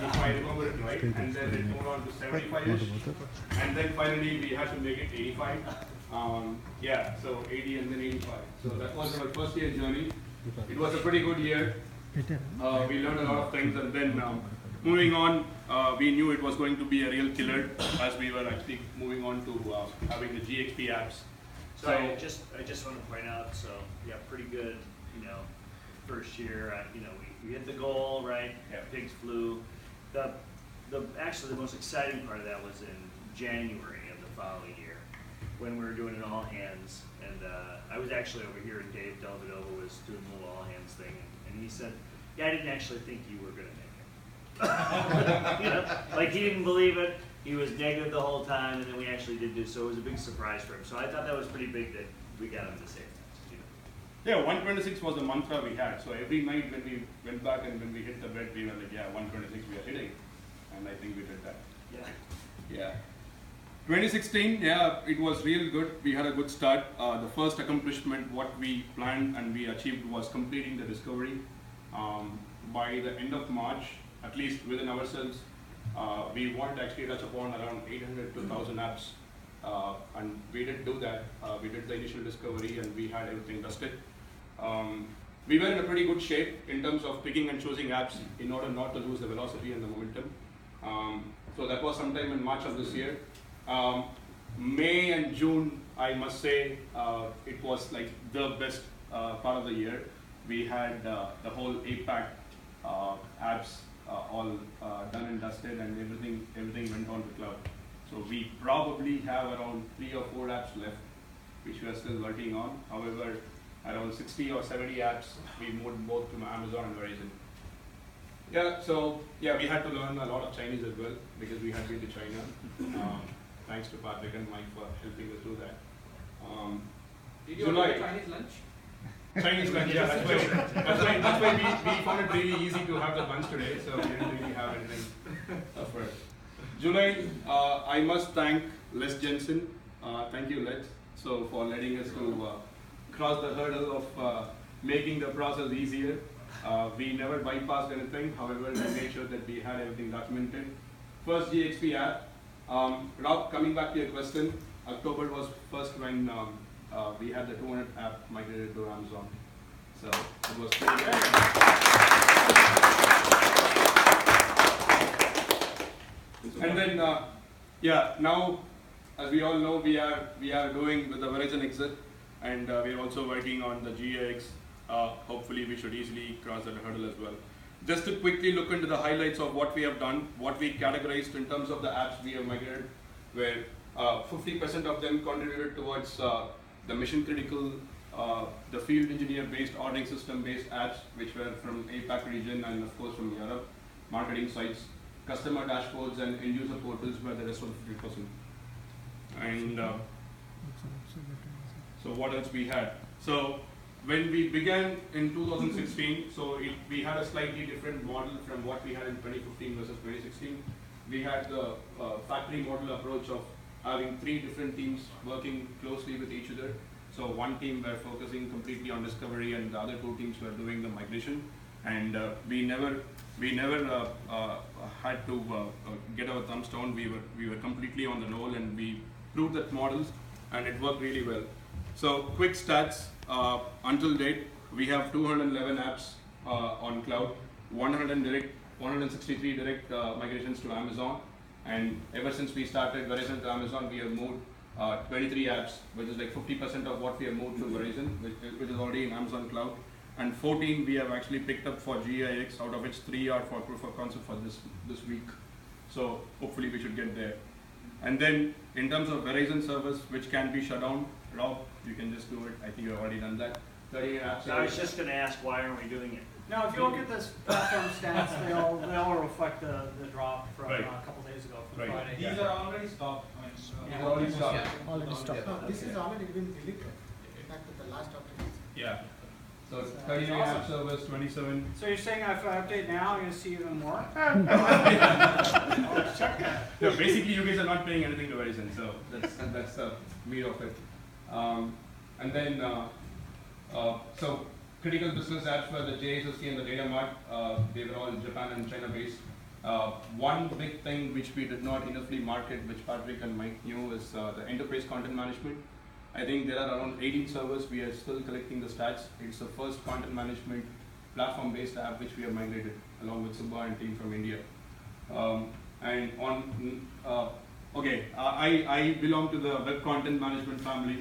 if I remember it right, and then it moved on to 75-ish, and then finally we had to make it 85. Yeah, so 80 and then 85. So that was our first year journey. It was a pretty good year. We learned a lot of things, and then moving on, we knew it was going to be a real killer as we were actually moving on to having the GXP apps. So I just want to point out, so yeah, pretty good, first year, we hit the goal, right? Yeah. Pigs flew. Actually the most exciting part of that was in January of the following year when we were doing an all hands, and I was actually over here and Dave Delvedova was doing the little all hands thing, and he said, yeah, I didn't actually think you were going to make it. Like he didn't believe it. He was negative the whole time, and then we actually did do so. It was a big surprise for him. So I thought that was pretty big that we got him to say that. Yeah, 126 was the mantra we had. So every night when we went back and when we hit the bed, we were like, yeah, 126 we are hitting. And I think we did that. Yeah. 2016, yeah, it was real good. We had a good start. The first accomplishment, what we planned and we achieved was completing the discovery. By the end of March, at least within ourselves, we wanted to actually touch upon around 800 to 1,000 apps, and we did do that. We did the initial discovery and we had everything dusted. We were in a pretty good shape in terms of picking and choosing apps in order not to lose the velocity and the momentum. So that was sometime in March of this year. May and June, I must say, it was like the best part of the year. We had the whole APAC apps all done and dusted, and everything went on to cloud. So we probably have around 3 or 4 apps left, which we are still working on. However, around 60 or 70 apps we moved both to Amazon and Verizon. Yeah, so yeah, we had to learn a lot of Chinese as well because we had been to China. Thanks to Patrick and Mike for helping us do that. Did you order Chinese lunch? Chinese lunch, yeah, that's why we found it really easy to have the lunch today, so we didn't really have anything for it. July, I must thank Les Jensen. Thank you, Les, for letting us to cross the hurdle of making the process easier. We never bypassed anything, however, we made sure that we had everything documented. First GXP app. Rob, coming back to your question, October was first when we had the 200 app migrated to Amazon. So it was pretty good. And then, yeah, now, as we all know, we are doing with the Verizon exit, and we are also working on the GAX. Hopefully, we should easily cross that hurdle as well. Just to quickly look into the highlights of what we have done, what we categorized in terms of the apps we have migrated, where 50% of them contributed towards the mission critical, the field engineer based ordering system based apps, which were from APAC region and of course from Europe, marketing sites, customer dashboards and end user portals were the rest of the 50%. And so what else we had? So when we began in 2016, so we had a slightly different model from what we had in 2015 versus 2016. We had the factory model approach of having 3 different teams working closely with each other. So one team were focusing completely on discovery, and the other 2 teams were doing the migration. And we never had to get our thumbs down. We were completely on the roll, and we proved that models, and it worked really well. So quick stats. Until date, we have 211 apps on cloud, 163 direct migrations to Amazon, and ever since we started Verizon to Amazon, we have moved 23 apps, which is like 50% of what we have moved to Verizon, which is already in Amazon cloud, and 14 we have actually picked up for GIX, out of which 3 are for proof of concept for this week. So hopefully we should get there. And then in terms of Verizon service, which can be shut down, Rob, you can just do it. I think you've already done that. 38 apps. I was just going to ask, why aren't we doing it? Now, if you look at this platform stats, they all reflect the drop from Right. a couple days ago from Right. Friday. These are already stopped. I mean, Yeah. Already stopped. Yeah. Already stopped. No, this is already been deleted. In fact, the last update. Yeah. So That's 39 awesome. app servers, 27. So you're saying if I update now, you're going to see even more? No, basically you guys are not paying anything to Verizon, so that's the meat of it. And then, so critical business apps were the JSOC and the Data Mart. They were all Japan and China based. One big thing which we did not enoughly market, which Patrick and Mike knew, is the enterprise content management. I think there are around 18 servers. We are still collecting the stats. It's the first content management platform-based app which we have migrated along with Subba and team from India. I belong to the web content management family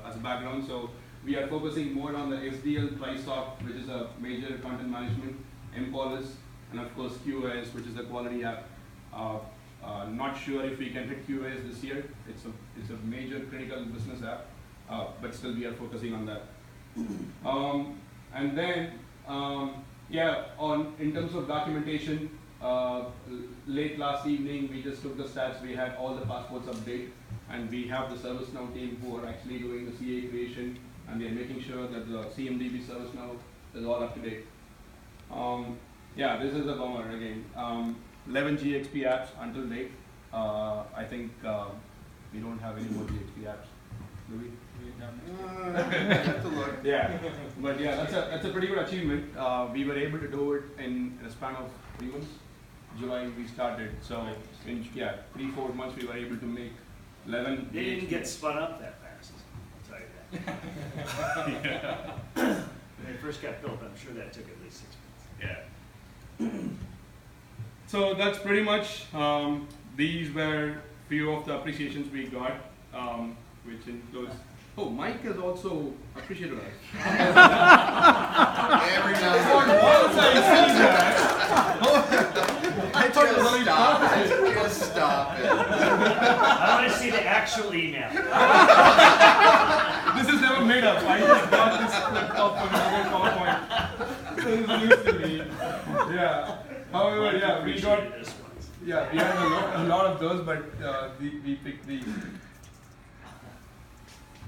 as a background. So we are focusing more on the SDL, TriSoft, which is a major content management, Empolis, and of course QoS, which is a quality app. Not sure if we can hit QoS this year. It's a major critical business app, but still we are focusing on that. In terms of documentation, late last evening we just took the stats. We had all the passports update, and we have the ServiceNow team who are actually doing the CA creation, and they are making sure that the CMDB ServiceNow is all up to date. This is a bummer again. 11 GXP apps until date. I think we don't have any more GXP apps, do we? Have to look. Yeah, but yeah, that's a pretty good achievement. We were able to do it in a span of 3 months. July we started, so in 3-4 months we were able to make 11. They didn't get spun up that fast, I'll tell you that. When they first got built, I'm sure that took at least 6 months. Yeah. So that's pretty much, these were few of the appreciations we got, which includes, Mike has also appreciated us. Every now Once I see that, I thought it was only and then. Just stop it. I want to see the actual email. This is never made up. I just got this clipped off from another PowerPoint. This is news to me. Yeah. However, we got. Yeah, we had a lot of those, but we picked these.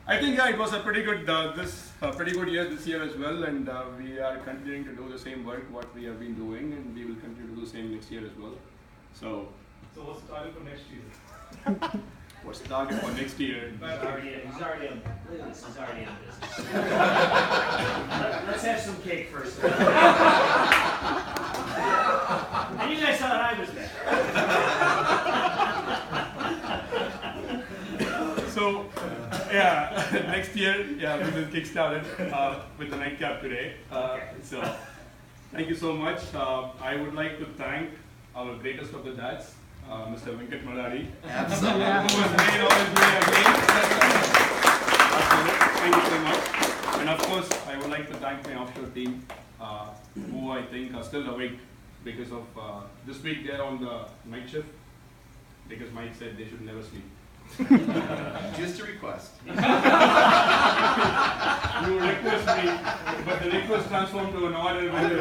I think it was a pretty good pretty good year this year as well, and we are continuing to do the same work what we have been doing, and we will continue to do the same next year as well. So what's the target for next year? what's the target for next year? He's already in business. Let's have some cake first. And you guys thought I was there. So, next year, we will kickstart it with the nightcap today. So, thank you so much. I would like to thank our greatest of the dads, Mr. Venkat Madari. Absolutely. Who has made all this way again. Thank you so much. And of course, I would like to thank my offshore team, who I think are still awake because of this week they're on the night shift because Mike said they should never sleep. Just a request. You request me, but the request transformed to an order when the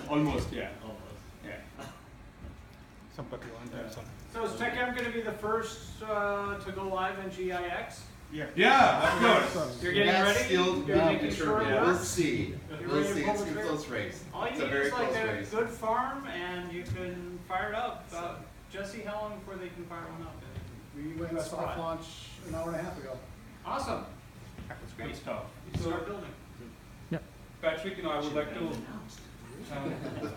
Almost, yeah. So is TechM going to be the first to go live in GIX? Yeah, of course. You're getting ready? Still You're making sure it We'll works? see. You're We'll ready to see. pull It's the a trigger? close race. All It's you a need very is like close a race. good farm and you can fire it up. Jesse, how long before they can fire one up? We went soft launch an hour and a half ago. Awesome. That's great stuff. You can start building. Patrick, I would like to.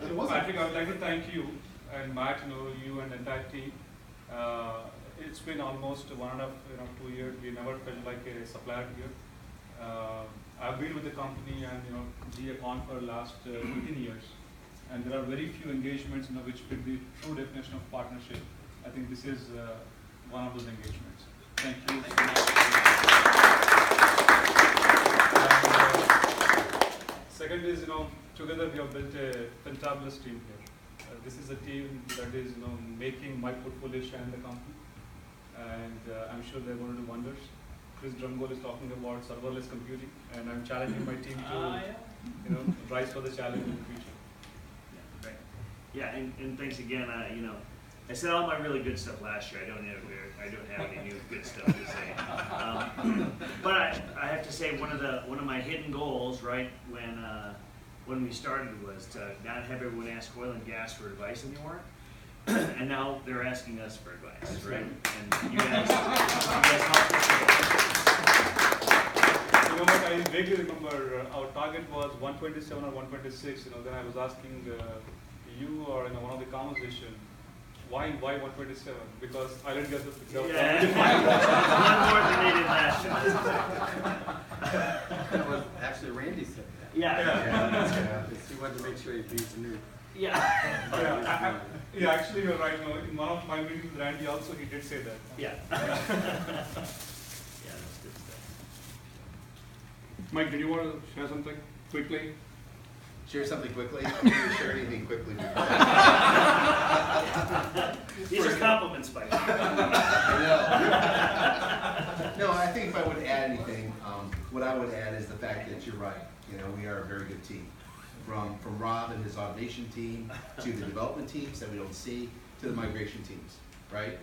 It wasn't. Patrick, I would like to thank you and Matt, you and the entire team. It's been almost 1.5, 2 years. We never felt like a supplier here. I've been with the company and GACon for the last 18 years, and there are very few engagements which fit the true definition of partnership. I think this is one of those engagements. Thank you so much. Second is, together we have built a fantabulous team here. This is a team that is, making my portfolio shine the company, and I'm sure they're going to do wonders. Chris Drumgold is talking about serverless computing, and I'm challenging my team to, rise for the challenge in the future. Yeah, right. Yeah, and thanks again. I said all my really good stuff last year. I don't have any new good stuff to say. But I have to say one of my hidden goals, right, when we started was to not have everyone ask oil and gas for advice anymore. And now they're asking us for advice, right? And you guys helped us. I vaguely remember our target was 127 or 126. Then I was asking you or one of the conversation, why 127? Because I didn't get the. Yeah, one more than they did last year. That was, actually, Randy said that. Yeah. He wanted to make sure he beats the new. Yeah. Yeah, actually, you're right. No, in one of my meetings with Randy, also he did say that. Yeah. Yeah, that's good stuff. Mike, did you want to share something quickly? Share something quickly. I'm going to share anything quickly. These are compliments, Mike. No, I think if I would add anything, what I would add is the fact that you're right. We are a very good team. From Rob and his automation team, to the development teams that we don't see, to the migration teams, right?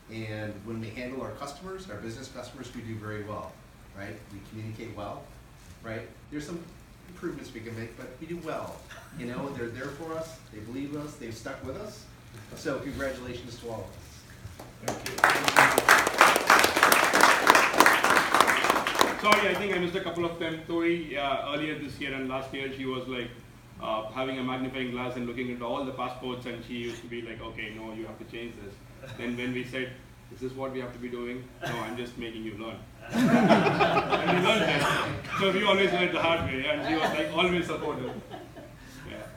And when we handle our customers, our business customers, we do very well, right? We communicate well, right? There's some improvements we can make, but we do well. They're there for us, they believe in us, they've stuck with us. So congratulations to all of us. Thank you. Sorry, I think I missed a couple of them. Tori, earlier this year and last year, she was like having a magnifying glass and looking at all the passports, and she used to be like, okay, no, you have to change this. Then when we said, is this what we have to be doing? No, I'm just making you learn. And we learned that. So we always learned the hard way, and she was like always supportive. Yeah.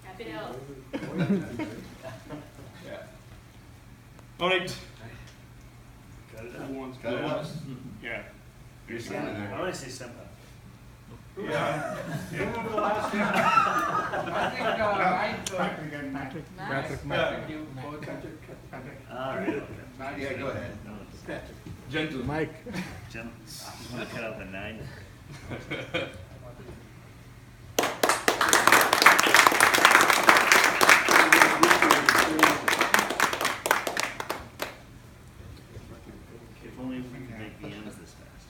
Happy to help. Yeah. All right. Cut it Who out. wants Cut it to? out. Yeah. You're standing I there. want to say something. Yeah. Who moved the last one? I think, Patrick and Patrick. Nice. All right. Okay. Yeah, go ahead. No, it's- Gentle. Mike. Jim, just want to cut out the 9. If only we could make the ends this fast.